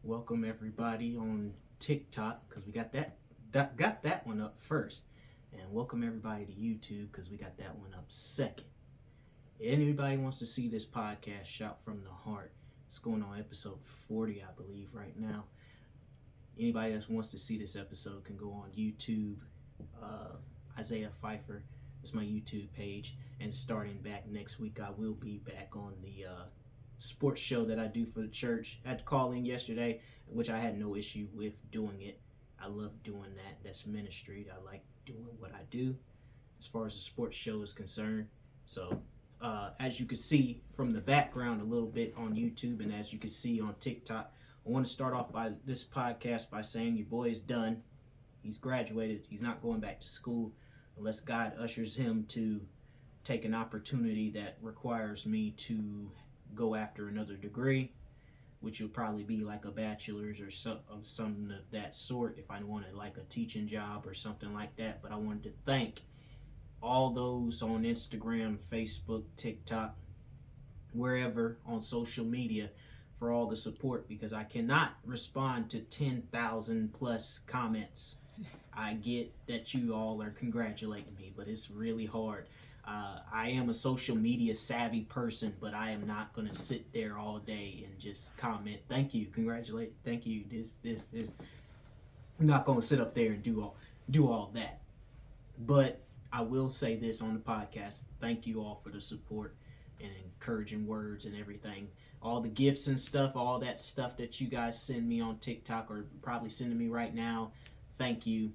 Welcome everybody on TikTok because we got that one up first, and welcome everybody to YouTube because we got that one up second. Anybody wants to see this podcast, shout from the heart. It's going on episode 40, I believe, right now. Anybody that wants to see this episode can go on YouTube. Isaiah Pfeiffer is my YouTube page, and starting back next week, I will be back on the sports show that I do for the church. I had to call in yesterday, which I had no issue with doing it. I love doing that. That's ministry. I like doing what I do as far as the sports show is concerned. So as you can see from the background a little bit on YouTube, and as you can see on TikTok, I want to start off by this podcast by saying your boy is done. He's graduated. He's not going back to school unless God ushers him to take an opportunity that requires me to go after another degree, which will probably be like a bachelor's or something of that sort if I wanted like a teaching job or something like that. But I wanted to thank all those on Instagram, Facebook, TikTok, wherever on social media for all the support, because I cannot respond to 10,000 plus comments. I get that you all are congratulating me, but it's really hard. I am a social media savvy person, but I am not going to sit there all day and just comment, thank you, congratulate, thank you, this. I'm not going to sit up there and do all that. But I will say this on the podcast, thank you all for the support and encouraging words and everything. All the gifts and stuff, all that stuff that you guys send me on TikTok or probably sending me right now, thank you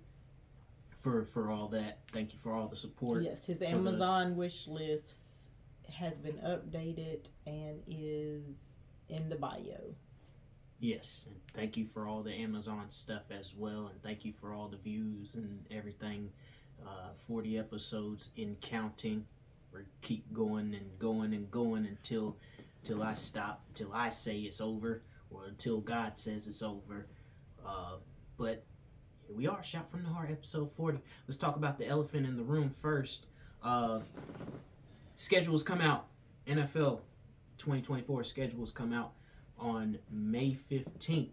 for all that. Thank you for all the support. Yes, his Amazon wish list has been updated and is in the bio. Yes, and thank you for all the Amazon stuff as well, and thank you for all the views and everything. 40 episodes in counting. We keep going and going and going until I stop, till I say it's over, or until God says it's over. But here we are, Shout from the Heart, episode 40. Let's talk about the elephant in the room first. Schedules come out. NFL 2024 schedules come out on May 15th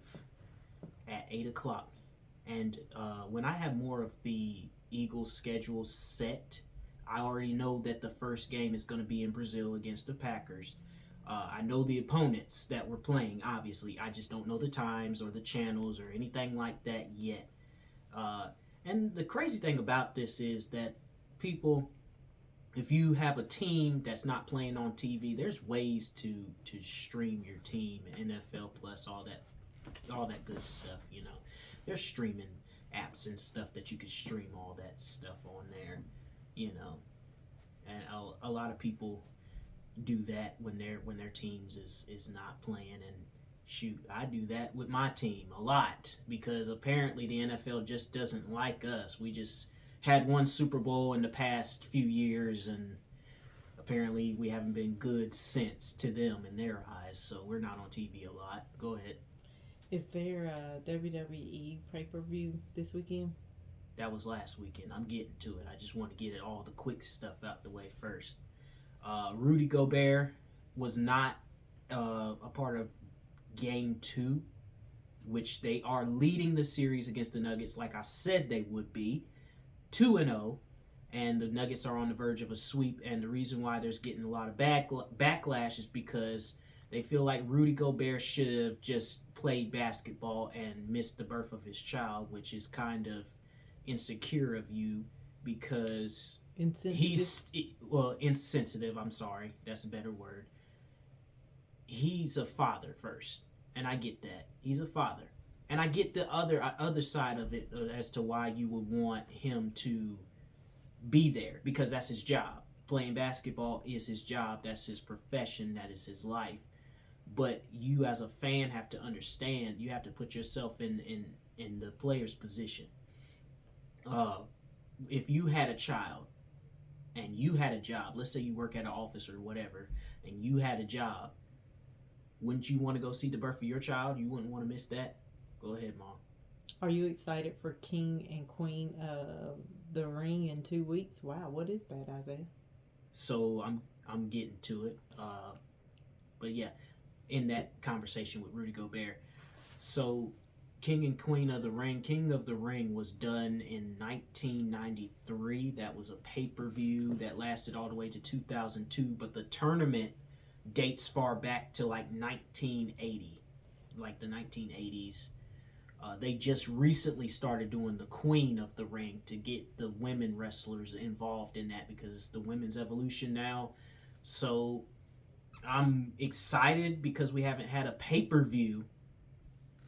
at 8 o'clock. And when I have more of the Eagles schedule set, I already know that the first game is going to be in Brazil against the Packers. I know the opponents that we're playing, obviously. I just don't know the times or the channels or anything like that yet. And the crazy thing about this is that people, if you have a team that's not playing on TV, there's ways to stream your team, NFL Plus, all that good stuff, you know. There's streaming apps and stuff that you can stream all that stuff on there, you know. And a lot of people do that when their teams is not playing. And shoot, I do that with my team a lot because apparently the NFL just doesn't like us. We just had one Super Bowl in the past few years, and apparently we haven't been good since to them in their eyes, so we're not on TV a lot. Go ahead. Is there a WWE pay-per-view this weekend? That was last weekend. I'm getting to it. I just want to get all the quick stuff out the way first. Rudy Gobert was not a part of Game 2, which they are leading the series against the Nuggets like I said they would be, 2-0, and the Nuggets are on the verge of a sweep. And the reason why there's getting a lot of backlash is because they feel like Rudy Gobert should have just played basketball and missed the birth of his child, which is kind of insecure of you because insensitive, I'm sorry, that's a better word. He's a father first, and I get that. He's a father. And I get the other side of it as to why you would want him to be there, because that's his job. Playing basketball is his job. That's his profession. That is his life. But you as a fan have to understand, you have to put yourself in the player's position. If you had a child and you had a job, let's say you work at an office or whatever, and you had a job, wouldn't you want to go see the birth of your child? You wouldn't want to miss that? Go ahead, Mom. Are you excited for King and Queen the Ring in 2 weeks? Wow, what is that, Isaiah? So I'm getting to it. But yeah, in that conversation with Rudy Gobert, So, King and Queen of the Ring. King of the Ring was done in 1993. That was a pay-per-view that lasted all the way to 2002, but the tournament dates far back to like 1980, like the 1980s. They just recently started doing the Queen of the Ring to get the women wrestlers involved in that because it's the women's evolution now. So I'm excited because we haven't had a pay-per-view,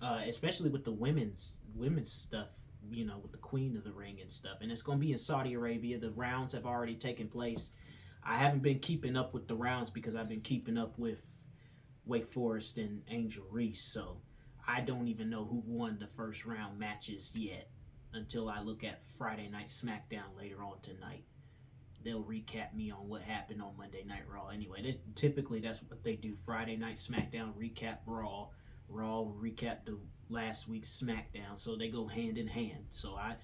especially with the women's stuff, with the Queen of the Ring and stuff. And it's going to be in Saudi Arabia. The rounds have already taken place. I haven't been keeping up with the rounds because I've been keeping up with Wake Forest and Angel Reese. So I don't even know who won the first round matches yet until I look at Friday Night SmackDown later on tonight. They'll recap me on what happened on Monday Night Raw. Anyway, typically that's what they do. Friday Night SmackDown recap Raw. Raw recap the last week's SmackDown. So they go hand in hand. So I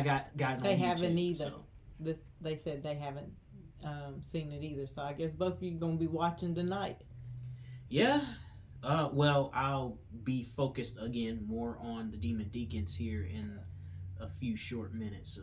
got it on They YouTube, haven't either. So. They said they haven't seen it either. So I guess both of you are going to be watching tonight. Yeah. Well, I'll be focused again more on the Demon Deacons here in a few short minutes.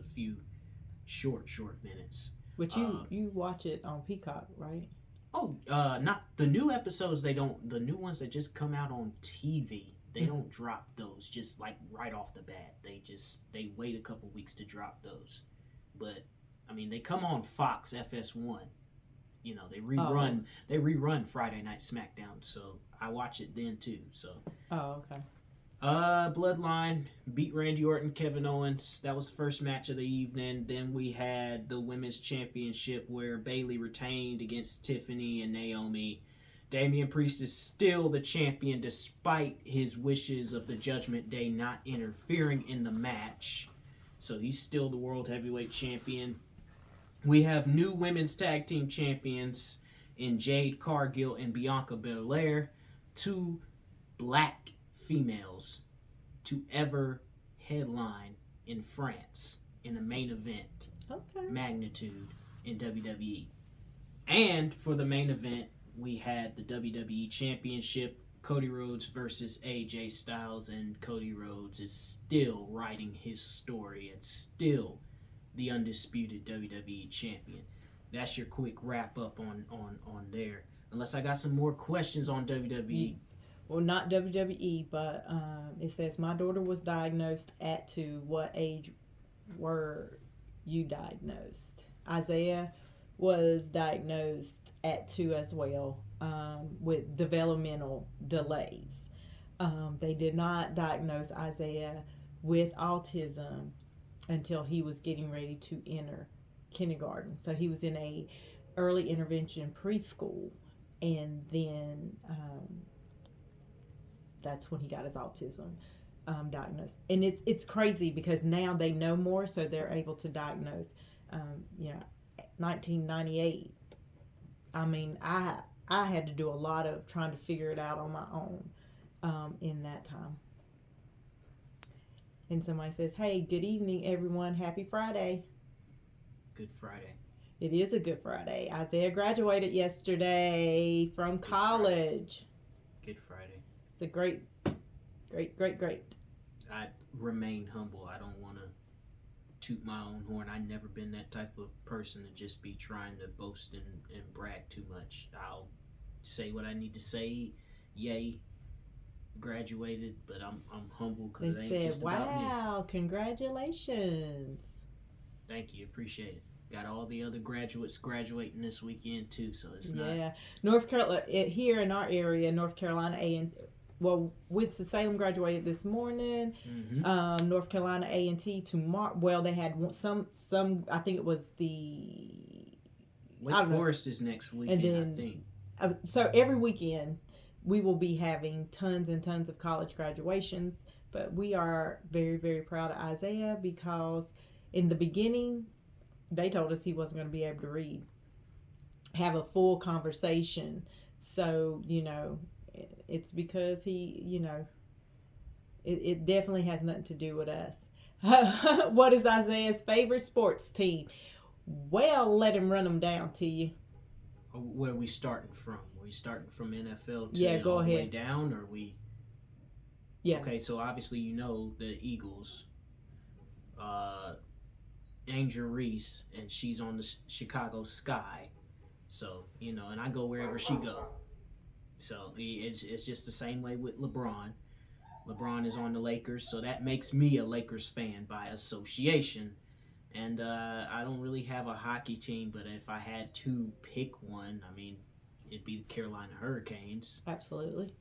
Short minutes. But you watch it on Peacock, right? Oh, not the new episodes. They don't. The new ones that just come out on TV. They don't drop those just like right off the bat. They wait a couple weeks to drop those. But I mean, they come on Fox FS1. They rerun Friday Night SmackDown, so I watch it then too. So. Oh, okay. Bloodline beat Randy Orton, Kevin Owens. That was the first match of the evening. Then we had the Women's Championship where Bayley retained against Tiffany and Naomi. Damian Priest is still the champion despite his wishes of the Judgment Day not interfering in the match. So he's still the World Heavyweight Champion. We have new Women's Tag Team Champions in Jade Cargill and Bianca Belair. Two black females to ever headline in France in a main event magnitude in WWE. And for the main event, we had the WWE Championship, Cody Rhodes versus AJ Styles, and Cody Rhodes is still writing his story and still the undisputed WWE Champion. That's your quick wrap up on there. Unless I got some more questions on WWE. Well, not WWE, but it says, my daughter was diagnosed at 2. What age were you diagnosed? Isaiah was diagnosed at 2 as well, with developmental delays. They did not diagnose Isaiah with autism until he was getting ready to enter kindergarten. So he was in a early intervention preschool, and then that's when he got his autism diagnosed. And it's crazy because now they know more, so they're able to diagnose. 1998. I mean, I had to do a lot of trying to figure it out on my own in that time. And somebody says, "Hey, good evening, everyone. Happy Friday." Good Friday. It is a Good Friday. Isaiah graduated yesterday from college. Good Friday. It's a great. I remain humble. I don't want to toot my own horn. I've never been that type of person to just be trying to boast and brag too much. I'll say what I need to say. Yay, graduated, but I'm humble because it ain't just about me. Wow, congratulations. Thank you, appreciate it. Got all the other graduates graduating this weekend too, so it's not. Yeah, North Carolina, here in our area, North Carolina Winston-Salem graduated this morning. Mm-hmm. North Carolina A&T tomorrow. Well, they had some. I think it was the Wake Forest is next weekend, and then, I think. So every weekend we will be having tons and tons of college graduations. But we are very, very proud of Isaiah because in the beginning they told us he wasn't going to be able to read, have a full conversation. So it's because he, it definitely has nothing to do with us. What is Isaiah's favorite sports team? Well, let him run them down to you. Where are we starting from? Are we starting from NFL to go all the ahead. way down, or we? Yeah. Okay, so obviously you know the Eagles. Angel Reese, and she's on the Chicago Sky. So and I go wherever she go. So it's just the same way with LeBron. LeBron is on the Lakers, so that makes me a Lakers fan by association. And I don't really have a hockey team, but if I had to pick one, I mean, it'd be the Carolina Hurricanes. Absolutely.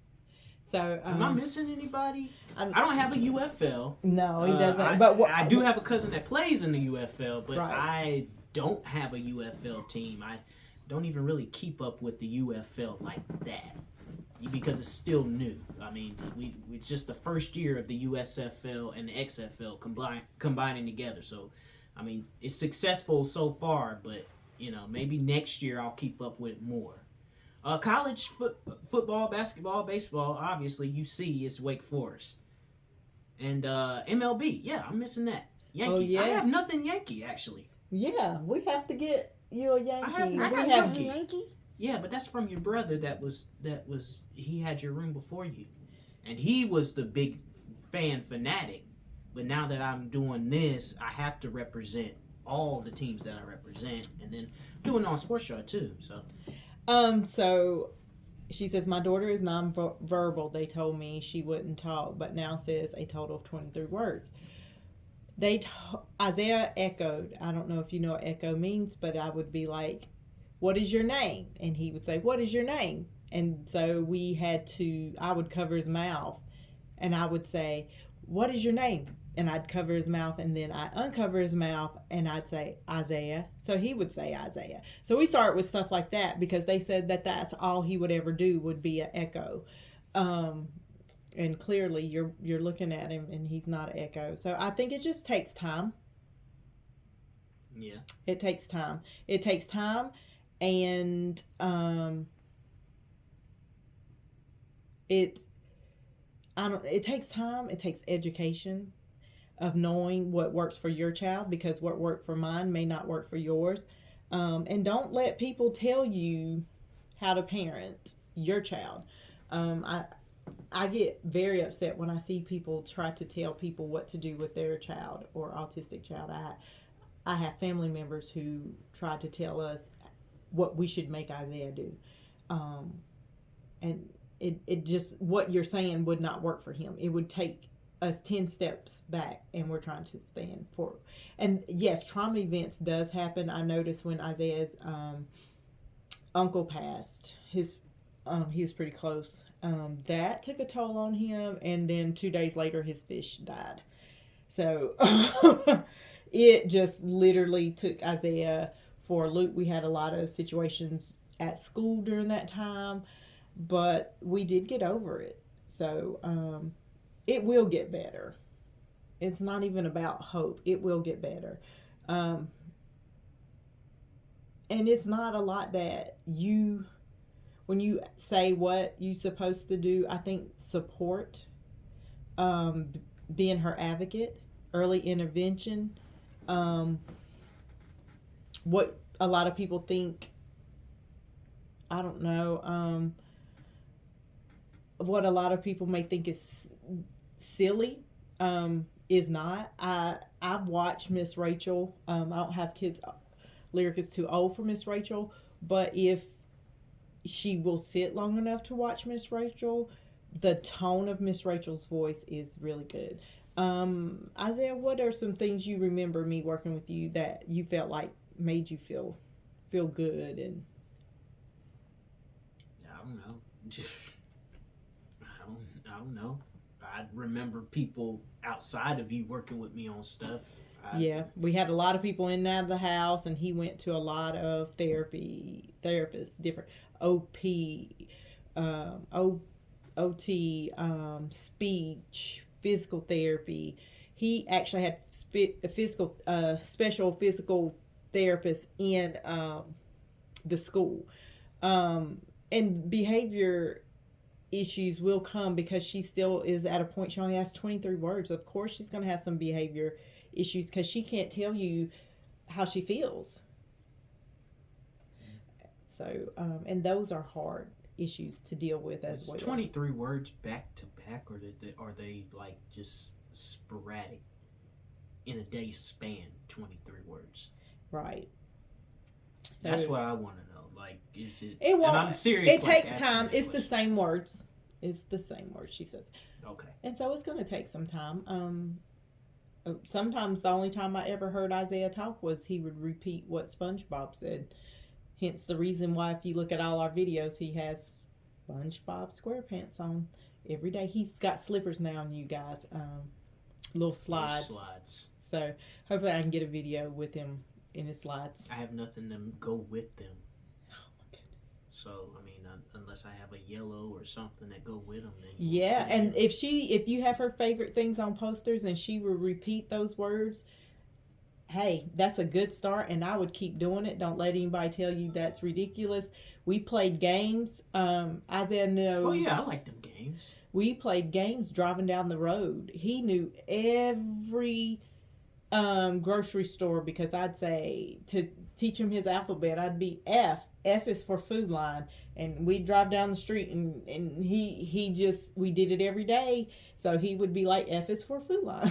So, am I missing anybody? I don't have a UFL. No, he doesn't. I do have a cousin that plays in the UFL, but right. I don't have a UFL team. I don't even really keep up with the UFL like that because it's still new. I mean, it's just the first year of the USFL and the XFL combining together. So, I mean, it's successful so far, but maybe next year I'll keep up with it more. College football, basketball, baseball, obviously you see is Wake Forest. And MLB, yeah, I'm missing that. Yankees. Oh, yeah. I have nothing Yankee, actually. Yeah, we have to get you a Yankee. I got something Yankee. Yeah, but that's from your brother that was he had your room before you. And he was the big fanatic. But now that I'm doing this, I have to represent all the teams that I represent, and then doing it on Sports Show too. So she says, my daughter is nonverbal. They told me she wouldn't talk, but now says a total of 23 words. Isaiah echoed. I don't know if you know what echo means, but I would be like, what is your name? And he would say, what is your name? And so I would cover his mouth, and I would say, what is your name? And I'd cover his mouth, and then I'd uncover his mouth, and I'd say, Isaiah. So he would say Isaiah. So we started with stuff like that because they said that that's all he would ever do would be an echo. And clearly you're looking at him, and he's not an echo. So I think it just takes time. Yeah. It takes time. It takes time, and it takes time. It takes education of knowing what works for your child, because what worked for mine may not work for yours. And don't let people tell you how to parent your child. I get very upset when I see people try to tell people what to do with their child or autistic child. I have family members who try to tell us what we should make Isaiah do. And it just, what you're saying would not work for him. It would take us 10 steps back, and we're trying to stand for. And yes, trauma events does happen. I noticed when Isaiah's uncle passed, he was pretty close. That took a toll on him, and then 2 days later his fish died. So it just literally took Isaiah for a loop. We had a lot of situations at school during that time, but we did get over it. So it will get better. It's not even about hope. It will get better. And it's not a lot that when you say what you're supposed to do, I think support, being her advocate, early intervention, what a lot of people think, I don't know, what a lot of people may think is silly, is not. I've watched Miss Rachel. I don't have kids. Lyric is too old for Miss Rachel, but if she will sit long enough to watch Miss Rachel, the tone of Miss Rachel's voice is really good. Isaiah, what are some things you remember me working with you that you felt like made you feel good? And I don't know. I don't know. I remember people outside of you working with me on stuff. Yeah, we had a lot of people in and out of the house, and he went to a lot of therapists, different OT, speech, physical therapy. He actually had special physical therapists in the school, and behavior issues will come because she still is at a point, she only has 23 words. Of course she's going to have some behavior issues because she can't tell you how she feels. So and those are hard issues to deal with as well. 23 words back to back, or are they like just sporadic in a day span? 23 words, Right. So that's what I want to know. Like, is it? It won't. And I'm serious. It like, takes time. It's the question. same words. It's the same words, she says. Okay. And so it's going to take some time. Sometimes the only time I ever heard Isaiah talk was he would repeat what SpongeBob said. Hence the reason why, if you look at all our videos, he has SpongeBob SquarePants on every day. He's got slippers now, you guys. Little slides. So hopefully I can get a video with him in his slides. I have nothing to go with them. Oh my goodness. So I mean, unless I have a yellow or something that go with them, then yeah. And if you have her favorite things on posters and she will repeat those words, hey, that's a good start, and I would keep doing it. Don't let anybody tell you that's ridiculous. We played games. Isaiah knows. Oh yeah, I like them games. We played games driving down the road. He knew every grocery store, because I'd say to teach him his alphabet, I'd be F. F is for Food Line, and we'd drive down the street, and he just, we did it every day, so he would be like, F is for Food Line.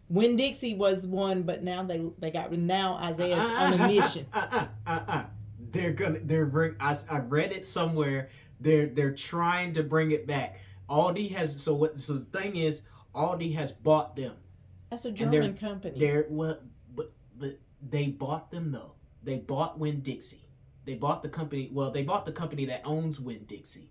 Winn-Dixie was one, but now they got, now Isaiah's on a mission. I read it somewhere. They're trying to bring it back. Aldi has, so the thing is, Aldi has bought them. That's a German company. But they bought them though. They bought Winn-Dixie. They bought the company. Well, they bought the company that owns Winn-Dixie.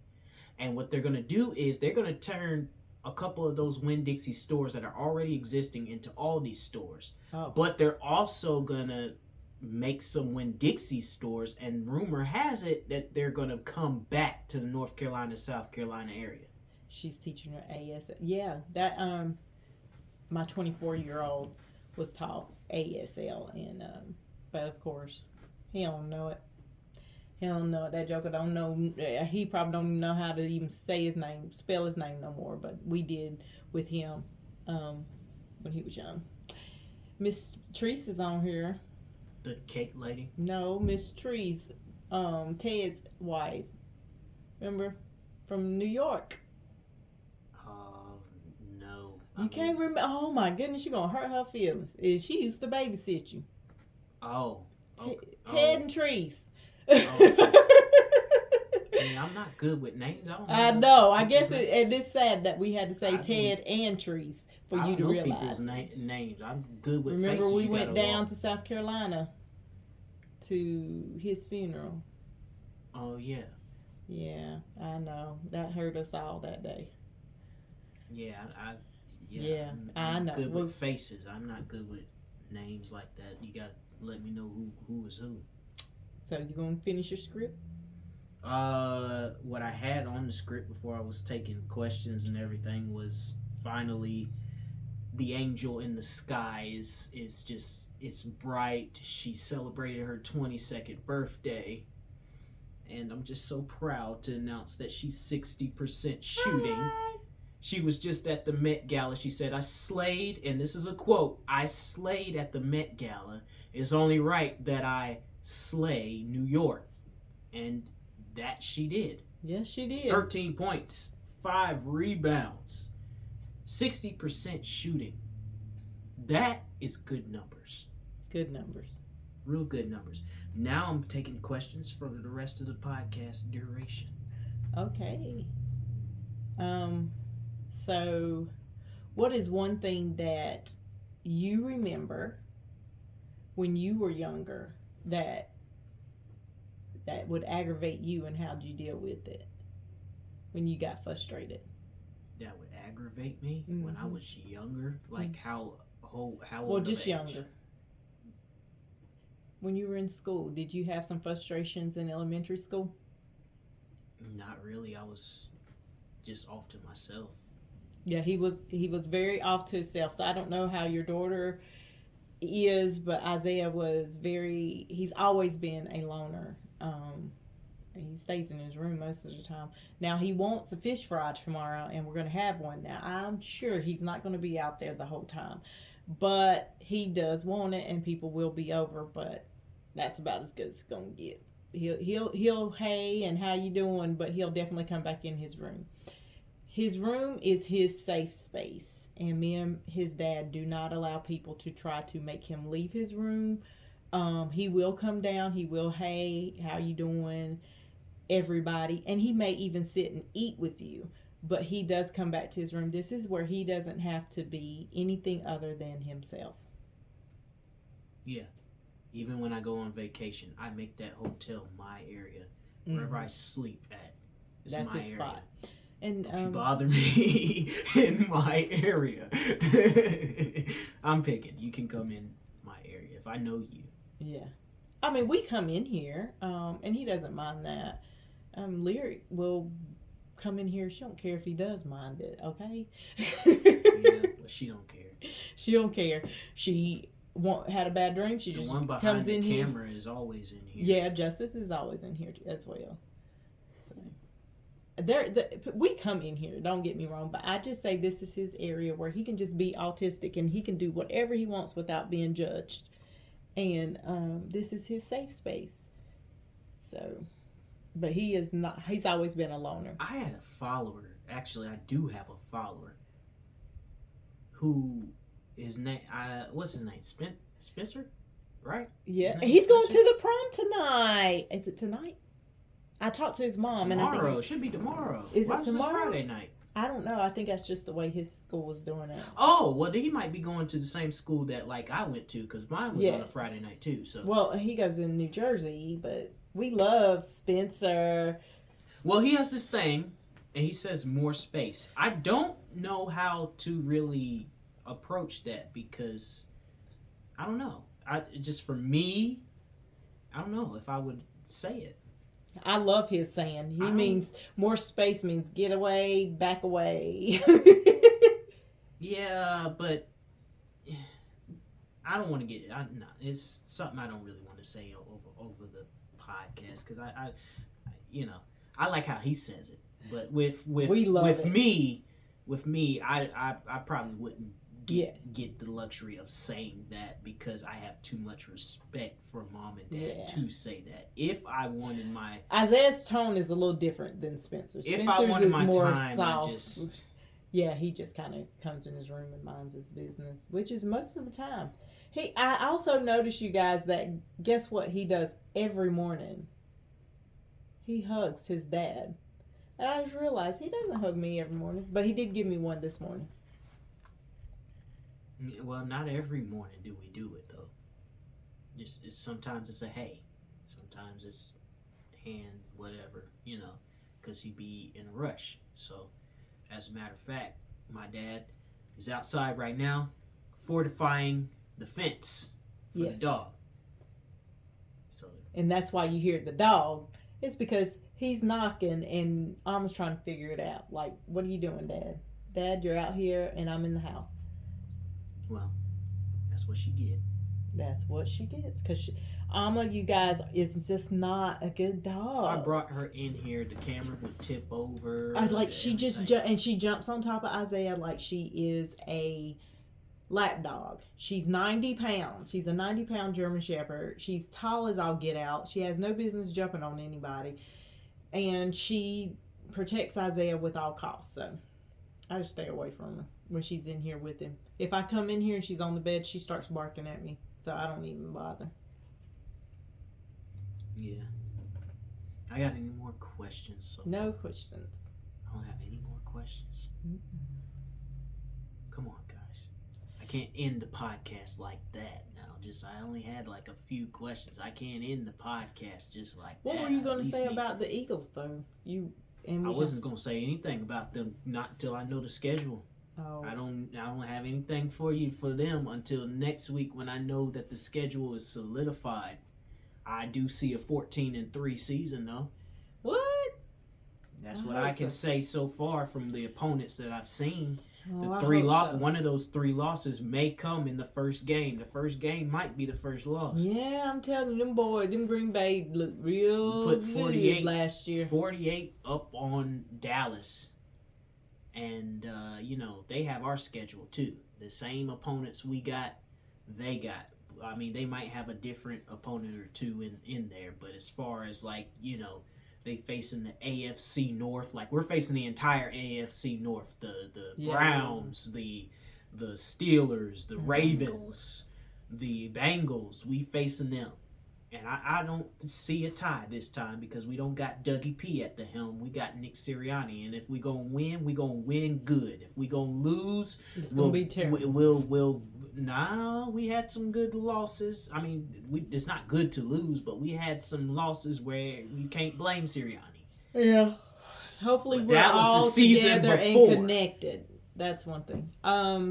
And what they're gonna do is they're gonna turn a couple of those Winn-Dixie stores that are already existing into Aldi stores. Oh. But they're also gonna make some Winn-Dixie stores, and rumor has it that they're gonna come back to the North Carolina, South Carolina area. She's teaching her ASL. Yeah, that my 24-year-old was taught ASL, and but of course he don't know it. He don't know it. That joker don't know. He probably don't even know how to even say his name, spell his name no more. But we did with him when he was young. Miss Treese is on here. The cake lady? No, Miss Treese, Ted's wife. Remember, from New York. No. You can't remember? Oh my goodness, you're gonna hurt her feelings. She used to babysit you. Oh. Okay. Ted and Treese. Hey, I'm not good with names. I know. I guess it's sad that we had to say Ted and Treese for you to realize. People's names. I'm good with Remember, faces. we went down to South Carolina to his funeral. Oh yeah. Yeah, I know. That hurt us all that day. Yeah, I know. I'm good with faces. I'm not good with names like that. You got to let me know who is who. So you gonna finish your script? What I had on the script before I was taking questions and everything was finally the angel in the sky is just, it's bright. She celebrated her 22nd birthday, and I'm just so proud to announce that she's 60% shooting. Hi. She was just at the Met Gala. She said, I slayed, and this is a quote, I slayed at the Met Gala. It's only right that I slay New York. And that she did. Yes, she did. 13 points, 5 rebounds, 60% shooting. That is good numbers. Good numbers. Real good numbers. Now I'm taking questions for the rest of the podcast duration. Okay. So what is one thing that you remember when you were younger that would aggravate you, and how'd you deal with it when you got frustrated? That would aggravate me when I was younger? Like how old? Well, just younger. When you were in school, did you have some frustrations in elementary school? Not really. I was just off to myself. Yeah, he was very off to himself. So I don't know how your daughter is, but Isaiah was he's always been a loner. He stays in his room most of the time. Now he wants a fish fry tomorrow, and we're going to have one. Now I'm sure he's not going to be out there the whole time, but he does want it, and people will be over, but that's about as good as it's going to get. He'll hey and how you doing, but he'll definitely come back in his room. His room is his safe space, and me and his dad do not allow people to try to make him leave his room. He will come down. He will hey, how you doing, everybody, and he may even sit and eat with you. But he does come back to his room. This is where he doesn't have to be anything other than himself. Yeah. Even when I go on vacation, I make that hotel my area. Wherever I sleep at, it's That's my his area. spot. And Don't you bother me in my area. I'm picking. You can come in my area if I know you. Yeah. I mean, we come in here, and he doesn't mind that. Lyric will come in here. She don't care if he does mind it, okay? Yeah, but she don't care. She don't care. She had a bad dream. She The just one behind comes the in here. camera is always in here. Yeah, Justice is always in here as well. So, we come in here. Don't get me wrong, but I just say this is his area where he can just be autistic and he can do whatever he wants without being judged. And this is his safe space. So, but he is not. He's always been a loner. I had a follower. Actually, I do have a follower. Who is name? What's his name? Spencer, right? Yeah, he's going to the prom tonight. Is it tonight? I talked to his mom, Tomorrow. and I think Should be tomorrow. Is Why it is this tomorrow? Friday night? I don't know. I think that's just the way his school is doing it. Oh, well, he might be going to the same school that like I went to because mine was on a Friday night too. So well, he goes in New Jersey, but we love Spencer. Well, he has this thing, and he says more space. I don't know how to really approach that because I don't know. Just for me, I don't know if I would say it. I love his saying. He means more space means get away, back away. Yeah, but I don't want to get. No, it's something I don't really want to say over the podcast because I like how he says it, but with me, I probably wouldn't get the luxury of saying that because I have too much respect for mom and dad to say that. If I wanted my Isaiah's tone is a little different than Spencer's. If I wanted my more time, soft. Yeah, he just kind of comes in his room and minds his business, which is most of the time. I also noticed, you guys, that guess what he does every morning? He hugs his dad. And I just realized he doesn't hug me every morning, but he did give me one this morning. Well, not every morning do we do it though. Sometimes it's a hey, sometimes it's hand, whatever, because he be in a rush. So, as a matter of fact, my dad is outside right now, fortifying the fence for the dog. So, and that's why you hear the dog. It's because he's knocking, and Alma's trying to figure it out. Like, what are you doing, Dad? Dad, you're out here, and I'm in the house. Well, that's what she get. That's what she gets. Because Alma, you guys, is just not a good dog. I brought her in here. The camera would tip over. She just and she jumps on top of Isaiah like she is a lap dog. She's 90 pounds. She's a 90-pound German Shepherd. She's tall as I'll get out. She has no business jumping on anybody. And she protects Isaiah with all costs. So I just stay away from her when she's in here with him. If I come in here and she's on the bed, she starts barking at me. So I don't even bother. Yeah. I got any more questions? No questions. I don't have any more questions. Come on, guys. I can't end the podcast like that now. I only had like a few questions. I can't end the podcast just like that. What were you going to say about the Eagles, though? I wasn't going to say anything about them not until I know the schedule. Oh. I don't have anything for them until next week when I know that the schedule is solidified. I do see a 14-3 season though. What? That's what I can say so far from the opponents that I've seen. Oh, One of those 3 losses may come in the first game. The first game might be the first loss. Yeah, I'm telling you, them Green Bay looked real put 48 good last year. 48 up on Dallas. And, they have our schedule too. The same opponents we got, they got. I mean, they might have a different opponent or two in there, but as far as like, they facing the AFC North, like we're facing the entire AFC North, the Browns, the Steelers, the Ravens, the Bengals. We facing them. And I don't see a tie this time because we don't got Dougie P at the helm. We got Nick Sirianni. And if we going to win, we going to win good. If we going to lose, it's going to be terrible. We had some good losses. I mean, it's not good to lose, but we had some losses where you can't blame Sirianni. Yeah. Hopefully we're all together and connected. That's one thing.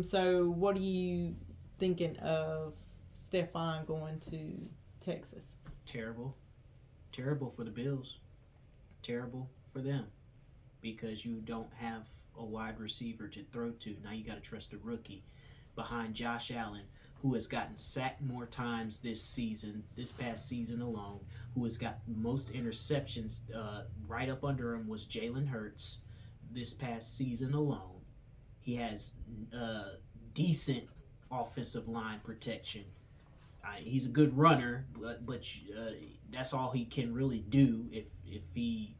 So what are you thinking of Stephon going to Texas? Terrible for the Bills, terrible for them, because you don't have a wide receiver to throw to. Now you got to trust a rookie behind Josh Allen, who has gotten sacked more times this past season alone, who has got most interceptions. Right up under him was Jalen Hurts this past season alone. He has decent offensive line protection. He's a good runner, but that's all he can really do. If he,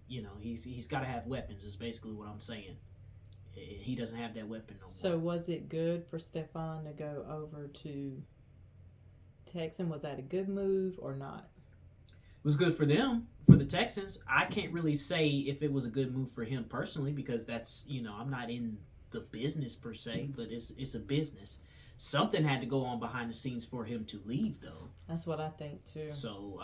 he's got to have weapons. Is basically what I'm saying. He doesn't have that weapon no more. So was it good for Stephon to go over to Texans? Was that a good move or not? It was good for them, for the Texans. I can't really say if it was a good move for him personally because that's, I'm not in the business per se, but it's a business. Something had to go on behind the scenes for him to leave, though. That's what I think, too. So,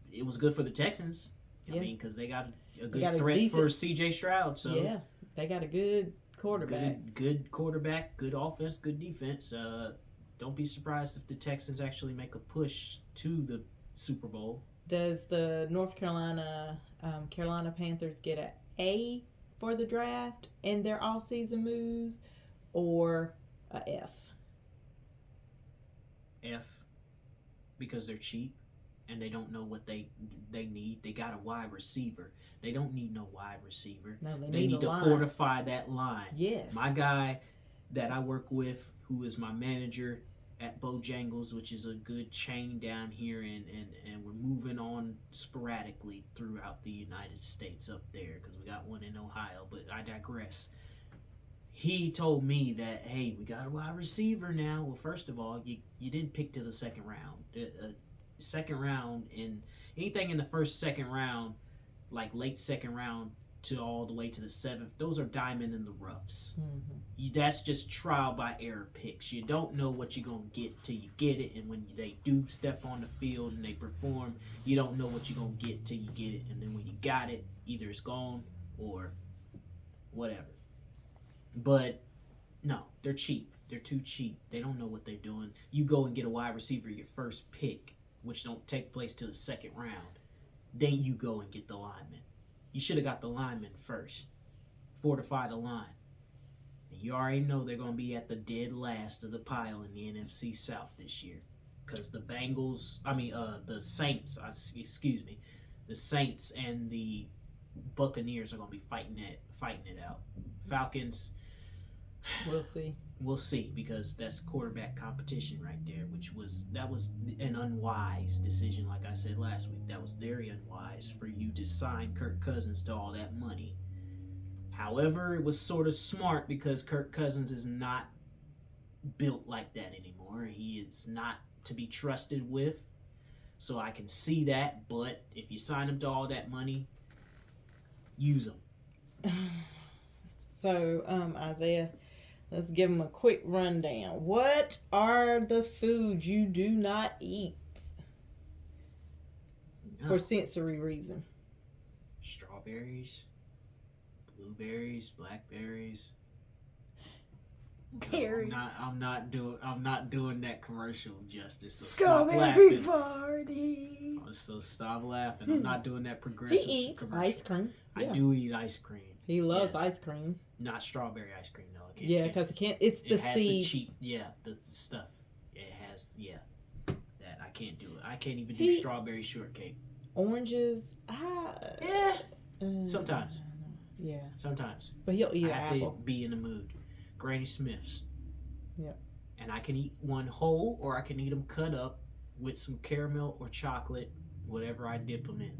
it was good for the Texans. Yeah. I mean, because they got a good threat for C.J. Stroud. So yeah, they got a good quarterback. Good quarterback, good offense, good defense. Don't be surprised if the Texans actually make a push to the Super Bowl. Does the North Carolina Panthers get an A for the draft and their all-season moves, or a F? F, because they're cheap and they don't know what they need. They got a wide receiver. They don't need no wide receiver. No, they need to line. Fortify that line. Yes. My guy that I work with, who is my manager at Bojangles, which is a good chain down here, and we're moving on sporadically throughout the United States up there because we got one in Ohio, but I digress. He told me that, hey, we got a wide receiver now. Well, first of all, you didn't pick to the second round. Second round, and anything in the second round, like late second round to all the way to the seventh, those are diamond in the roughs. Mm-hmm. That's just trial by error picks. You don't know what you're going to get till you get it, and when they do step on the field and they perform, you don't know what you're going to get till you get it, and then when you got it, either it's gone or whatever. But no, they're cheap. They're too cheap. They don't know what they're doing. You go and get a wide receiver your first pick, which don't take place till the second round. Then you go and get the lineman. You should have got the lineman first. Fortify the line. And you already know they're going to be at the dead last of the pile in the NFC South this year. Because the Saints and the Buccaneers are going to be fighting it out. Falcons, We'll see, because that's quarterback competition right there, that was an unwise decision. Like I said last week, that was very unwise for you to sign Kirk Cousins to all that money. However, it was sort of smart because Kirk Cousins is not built like that anymore. He is not to be trusted with, so I can see that. But if you sign him to all that money, use him. So, Isaiah, let's give them a quick rundown. What are the foods you do not eat for sensory reason? Strawberries, blueberries, blackberries. Berries. I'm not doing that commercial justice. So Strawberry party. So stop laughing. I'm not doing that progressive. He eats commercial. ice cream. I do eat ice cream. He loves ice cream. Not strawberry ice cream, though. Yeah, because it can't. It's the seeds. The cheap, the stuff. It has, that I can't do it. I can't even do strawberry shortcake. Oranges, sometimes. Yeah. Sometimes. But he'll eat I have apple. to be in the mood. Granny Smith's. Yep. And I can eat one whole, or I can eat them cut up with some caramel or chocolate, whatever I dip them in.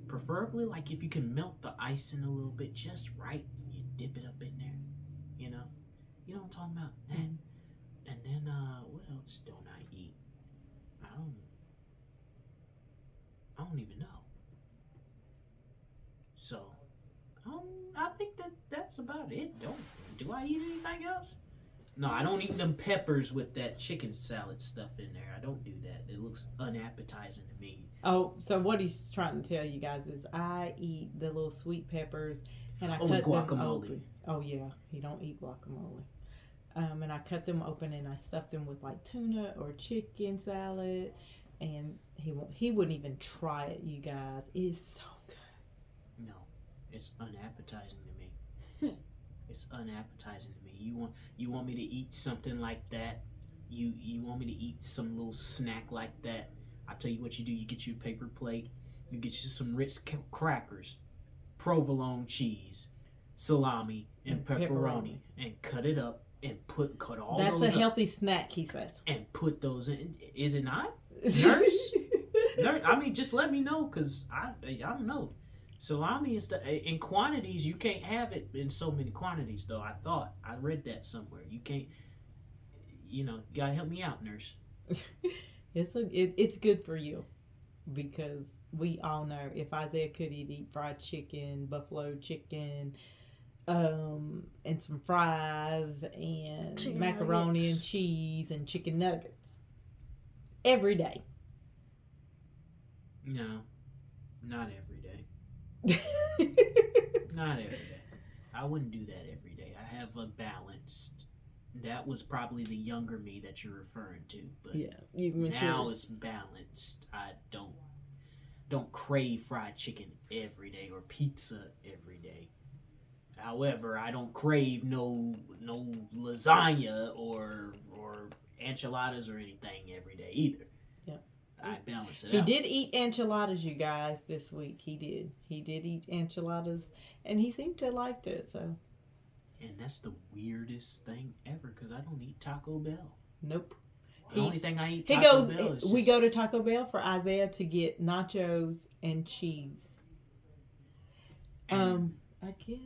Preferably, like if you can melt the icing a little bit just right, and you dip it up in there. You know what I'm talking about. That. And then what else don't I eat? I don't even know. So, I think that's about it. Do I eat anything else? No, I don't eat them peppers with that chicken salad stuff in there. I don't do that. It looks unappetizing to me. Oh, so what he's trying to tell you guys is I eat the little sweet peppers and I cut guacamole. them open. Oh yeah, he don't eat guacamole. And I cut them open and I stuffed them with like tuna or chicken salad, and he wouldn't even try it. You guys, it's so good. No, it's unappetizing to me. It's unappetizing to me. You want me to eat something like that? You want me to eat some little snack like that? I'll tell you what you do. You get you a paper plate. You get you some Ritz crackers, provolone cheese, salami, and pepperoni, and cut it up and cut all That's those a healthy snack, he says. And put those in. Is it not? Nurse? I mean, just let me know, because I don't know. Salami and stuff, in quantities, you can't have it in so many quantities, though. I read that somewhere. You can't, you gotta help me out, nurse. It's good for you, because we all know if Isaiah could eat fried chicken, buffalo chicken, and some fries and Chicken macaroni nuggets. and cheese and chicken nuggets every day. No, not every day. Not every day. I wouldn't do that every day. I have a balanced. That was probably the younger me that you're referring to, but Yeah, you've matured. now it's balanced. I don't crave fried chicken every day or pizza every day. However, I don't crave no lasagna or enchiladas or anything every day either. Yeah. I balance it He out. did eat enchiladas, you guys, this week. He did eat enchiladas, and he seemed to liked it. So. And that's the weirdest thing ever, because I don't eat Taco Bell. Nope. The only thing I eat He Taco goes. Bell is We just- go to Taco Bell for Isaiah to get nachos and cheese. and I guess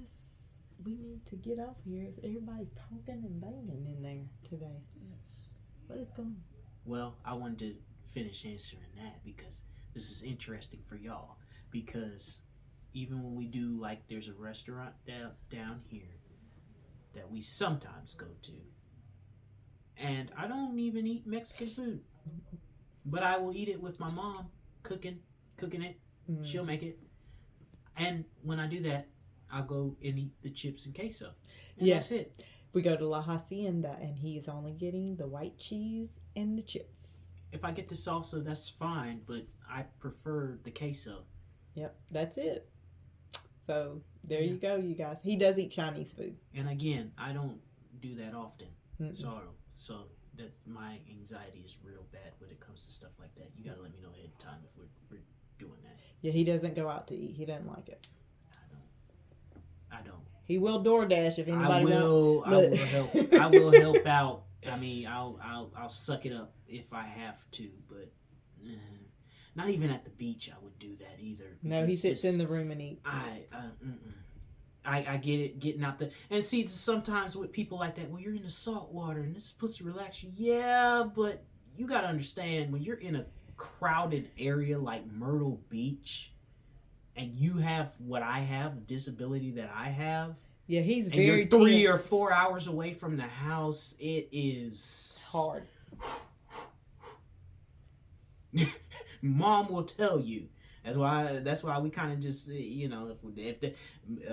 we need to get off here. Everybody's talking and banging in there today. Yes. What is going on? Well, I wanted to finish answering that because this is interesting for y'all. Because even when we do, like, there's a restaurant down here that we sometimes go to, and I don't even eat Mexican food, but I will eat it with my mom cooking it. Mm. She'll make it, and when I do that, I'll go and eat the chips and queso, and Yeah. that's it. We go to La Hacienda, and he's only getting the white cheese and the chips. If I get the salsa, that's fine, but I prefer the queso. Yep, that's it. So there Yeah. you go, you guys. He does eat Chinese food. And again, I don't do that often. Mm-mm. So that my anxiety is real bad when it comes to stuff like that. You gotta let me know ahead of time if we're doing that. Yeah, he doesn't go out to eat. He doesn't like it. I don't. He will DoorDash if anybody I wants. will help. I will help out. I mean, I'll suck it up if I have to, but not even at the beach I would do that either. No, he because sits just- in the room and eats. I get it, getting out the and see sometimes with people like that. Well, you're in the salt water and this is supposed to relax you. Yeah, but you gotta understand when you're in a crowded area like Myrtle Beach, and you have what I have, a disability that I have. Yeah, he's And very you're 3 or tense. 4 hours away from the house. It is Hard. Mom will tell you. That's why we kind of just if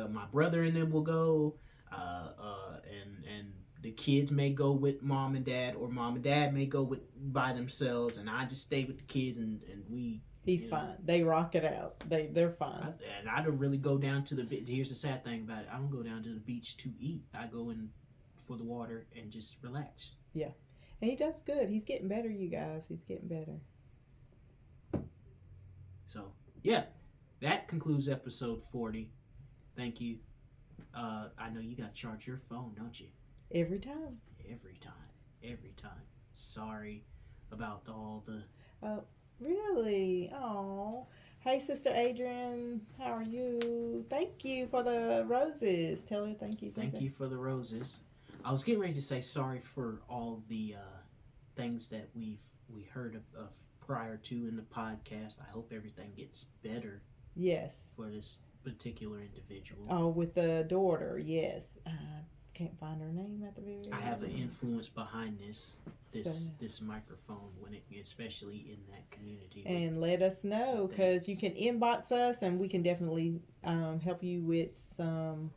my brother and them will go, and the kids may go with mom and dad, or mom and dad may go by themselves, and I just stay with the kids and we. He's fine. They rock it out. They're fine. I don't really go down to the beach. Here's the sad thing about it. I don't go down to the beach to eat. I go in for the water and just relax. And he does good. He's getting better, you guys. He's getting better. So, yeah, that concludes episode 40. Thank you. I know you got to charge your phone, don't you? Every time. every time. Every time. Sorry about all the. Oh, really? Oh. Hey, Sister Adrian, how are you? Thank you for the roses. Tell her thank you. Thank you for the roses. I was getting ready to say sorry for all the things that we heard of prior to in the podcast. I hope everything gets better. Yes. For this particular individual. Oh, with the daughter, yes. Can't find her name at the very end. I have an influence behind this microphone when it, especially in that community. And let us know, because you can inbox us and we can definitely help you with some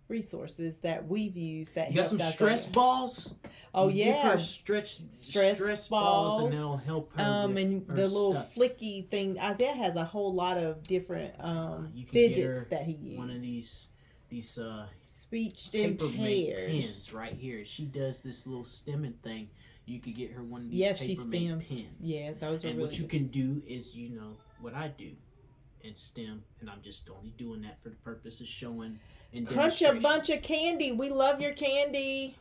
resources that we've used that you got some stress balls. Oh, you yeah, give her stress balls, and that'll help her and with the her little stuff. flicky thing. Isaiah has a whole lot of different you can fidgets get her that he uses. one of these speech paper impaired pens right here. She does this little stemming thing. You could get her one of these paper pens. Yeah, those are and really what you good. can do is, you know what I do, and stem, and I'm just only doing that for the purpose of showing and Crunch a bunch of candy. We love your candy.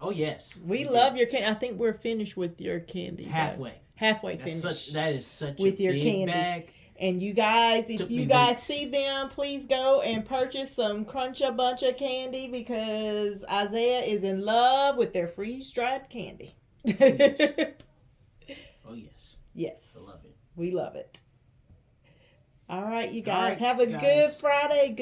Oh yes, we love your candy. I think we're finished with your candy. Halfway finished. That is such with a your big candy. bag. And you guys, if Took you me guys weeks. see them, please go and purchase some Crunch a Bunch of candy, because Isaiah is in love with their freeze-dried candy. Yes. Oh yes. Yes. I love it. We love it. All right, you guys. All right, have a guys. good Friday.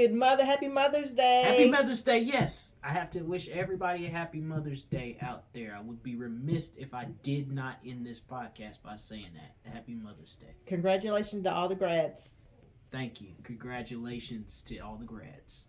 Happy Mother's Day. Happy Mother's Day. Yes, I have to wish everybody a happy Mother's Day out there. I would be remiss if I did not end this podcast by saying that. Happy Mother's Day. Congratulations to all the grads. Thank you. Congratulations to all the grads.